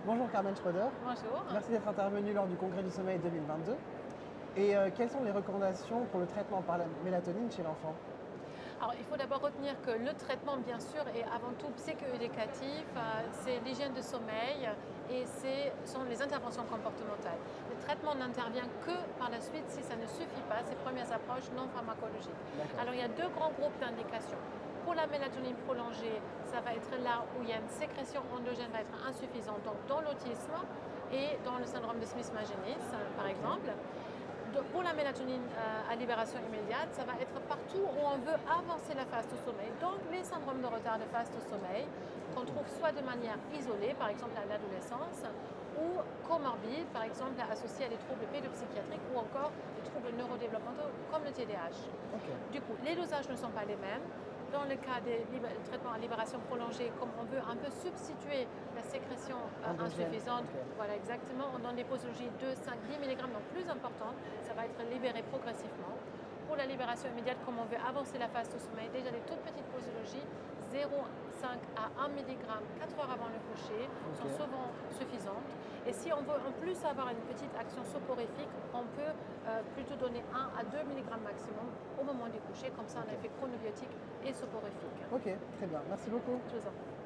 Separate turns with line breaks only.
Bonjour Carmen Schroeder.
Bonjour.
Merci d'être intervenue lors du Congrès du sommeil 2022. Et quelles sont les recommandations pour le traitement par la mélatonine chez l'enfant?
Alors, il faut d'abord retenir que le traitement, bien sûr, est avant tout psychoéducatif, c'est l'hygiène de sommeil et ce sont les interventions comportementales. Le traitement n'intervient que par la suite si ça ne suffit pas, ces premières approches non pharmacologiques.
D'accord.
Alors, il y a deux grands groupes d'indications. Pour la mélatonine prolongée, ça va être là où il y a une sécrétion endogène va être insuffisante, donc dans l'autisme et dans le syndrome de Smith-Magenis, par exemple. Pour la mélatonine à libération immédiate, ça va être partout où on veut avancer la phase de sommeil. Donc les syndromes de retard de phase de sommeil qu'on trouve soit de manière isolée, par exemple à l'adolescence, ou comorbide, par exemple associés à des troubles pédopsychiatriques ou encore des troubles neurodéveloppementaux comme le TDAH.
Ok.
Du coup, les dosages ne sont pas les mêmes. Dans le cas des traitements à libération prolongée, comme on veut un peu substituer la sécrétion
Endogène,
insuffisante,
ok.
voilà exactement, on donne des posologies 2, 5, 10 mg, donc plus importantes, ça va être libéré progressivement. Pour la libération immédiate, comme on veut avancer la phase de sommeil, déjà des toutes petites posologies, 0,5 à 1 mg 4 heures avant le coucher, sont souvent suffisantes. Et si on veut en plus avoir une petite action soporifique, on peut plutôt donner 1 à 2 mg maximum au moment du coucher, comme ça on a un effet chronobiotique et soporifique.
Ok, très bien. Merci beaucoup.
Je vous en prie.